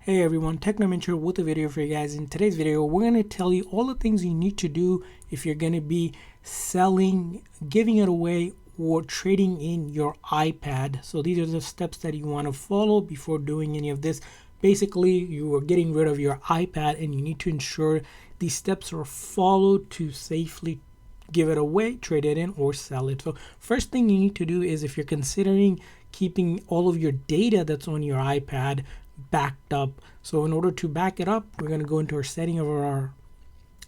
Hey everyone, Technomint here with a video for you guys. In today's video, we're going to tell you all the things you need to do if you're going to be selling, giving it away, or trading in your iPad. So these are the steps that you want to follow before doing any of this. Basically, you are getting rid of your iPad and you need to ensure these steps are followed to safely give it away, trade it in, or sell it. So first thing you need to do is if you're considering keeping all of your data that's on your iPad backed up. So in order to back it up, we're going to go into our setting of our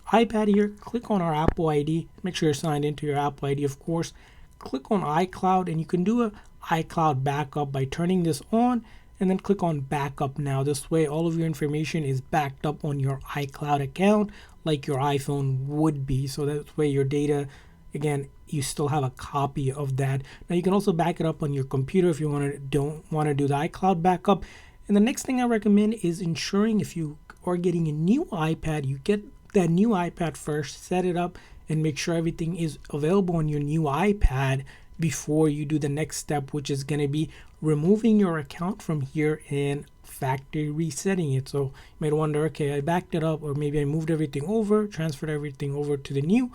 iPad here, click on our Apple ID, make sure you're signed into your Apple ID, of course. Click on iCloud, and you can do a iCloud backup by turning this on and then click on backup now. This way all of your information is backed up on your iCloud account like your iPhone would be. So that way your data, again, you still have a copy of that. Now you can also back it up on your computer if you don't want to do the iCloud backup. And the next thing I recommend is ensuring if you are getting a new iPad, you get that new iPad first, set it up, and make sure everything is available on your new iPad before you do the next step, which is going to be removing your account from here and factory resetting it. So you might wonder, okay, I backed it up, or maybe I moved everything over, transferred everything over to the new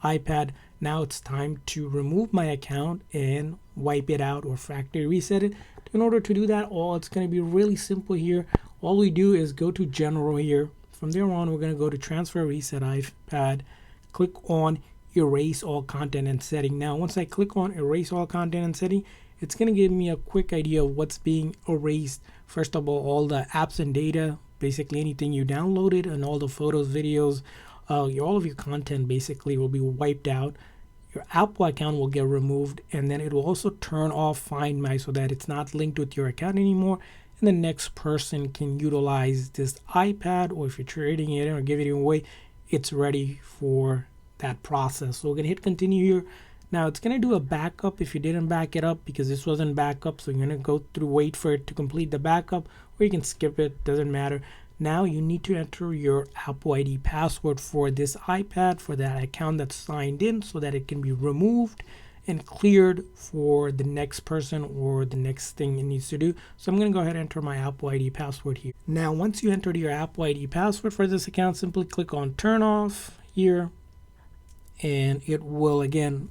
iPad. Now it's time to remove my account and wipe it out or factory reset it. In order to do that, it's going to be really simple here. All we do is go to General here. From there on, we're going to go to Transfer Reset iPad. Click on Erase All Content and Setting. Now, once I click on Erase All Content and Setting, it's going to give me a quick idea of what's being erased. First of all the apps and data, basically anything you downloaded, and all the photos, videos, all of your content basically will be wiped out. Your Apple account will get removed, and then it will also turn off Find My so that it's not linked with your account anymore, and the next person can utilize this iPad, or if you're trading it or giving it away, it's ready for that process. So we're going to hit continue here. Now it's going to do a backup if you didn't back it up, because this wasn't backup, so you're going to go through, wait for it to complete the backup, or you can skip it, doesn't matter. Now you need to enter your Apple ID password for this iPad, for that account that's signed in, so that it can be removed and cleared for the next person or the next thing it needs to do. So I'm going to go ahead and enter my Apple ID password here. Now once you entered your Apple ID password for this account, simply click on turn off here, and it will, again,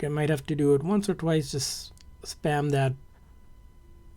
you might have to do it once or twice, just spam that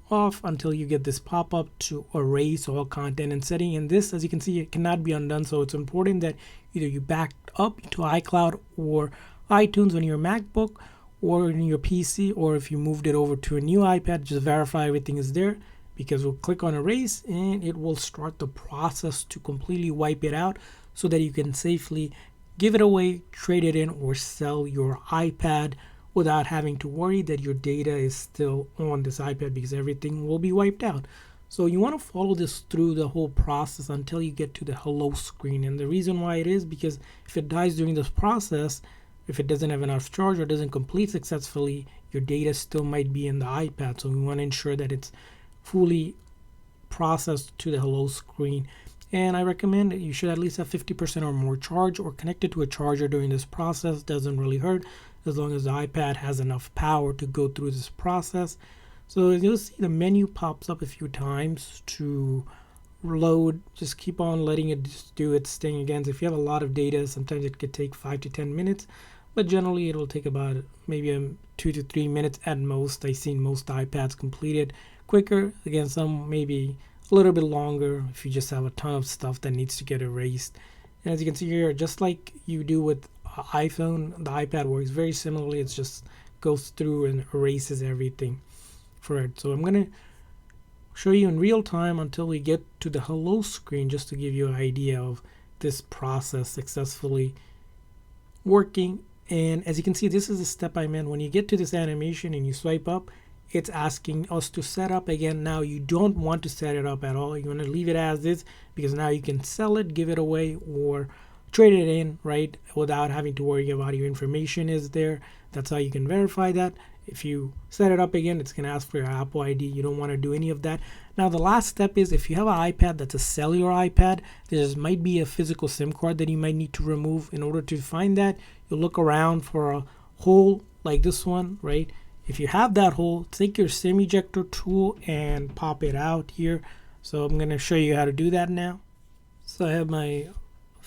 off until you get this pop-up to erase all content and setting. And this, as you can see, it cannot be undone, so it's important that either you back up to iCloud or iTunes on your MacBook or in your PC, or if you moved it over to a new iPad, just verify everything is there, because we'll click on erase and it will start the process to completely wipe it out so that you can safely give it away, trade it in, or sell your iPad without having to worry that your data is still on this iPad, because everything will be wiped out. So you want to follow this through the whole process until you get to the hello screen. And the reason why it is because if it dies during this process, if it doesn't have enough charge or doesn't complete successfully, your data still might be in the iPad. So we want to ensure that it's fully processed to the hello screen. And I recommend that you should at least have 50% or more charge, or connected to a charger during this process. Doesn't really hurt as long as the iPad has enough power to go through this process. So you'll see the menu pops up a few times to load. Just keep on letting it just do its thing. Again, so if you have a lot of data, sometimes it could take 5 to 10 minutes, but generally it'll take about maybe 2 to 3 minutes at most. I've seen most iPads completed quicker. Again, some maybe a little bit longer if you just have a ton of stuff that needs to get erased. And as you can see here, just like you do with iPhone, the iPad works very similarly. It just goes through and erases everything for it. So I'm going to show you in real time until we get to the hello screen, just to give you an idea of this process successfully working. And as you can see, this is the step I meant. When you get to this animation and you swipe up, it's asking us to set up again. Now you don't want to set it up at all. You want to leave it as is, because now you can sell it, give it away, or trade it in, right, without having to worry about your information is there. That's how you can verify that. If you set it up again, it's going to ask for your Apple ID. You don't want to do any of that. Now the last step is, if you have an iPad that's a cellular iPad, there might be a physical SIM card that you might need to remove. In order to find that, you'll look around for a hole like this one, right? If you have that hole, take your SIM ejector tool and pop it out here. So I'm going to show you how to do that now. So I have my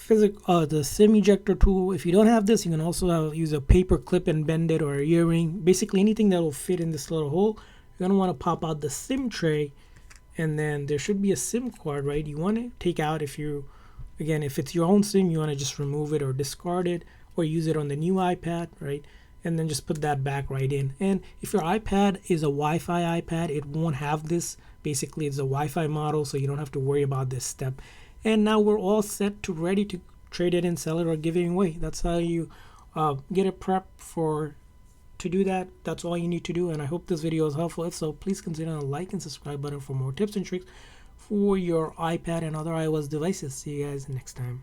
the SIM ejector tool. If you don't have this, you can also use a paper clip and bend it, or a earring, basically anything that will fit in this little hole. You're going to want to pop out the SIM tray, and then there should be a SIM card, right? You want to take out, if it's your own SIM, you want to just remove it or discard it, or use it on the new iPad, right? And then just put that back right in. And if your iPad is a Wi-Fi iPad, it won't have this. Basically, it's a Wi-Fi model, so you don't have to worry about this step. And now we're all set to ready to trade it in, sell it, or give it away. That's how you get it prepped to do that. That's all you need to do. And I hope this video is helpful. If so, please consider the like and subscribe button for more tips and tricks for your iPad and other iOS devices. See you guys next time.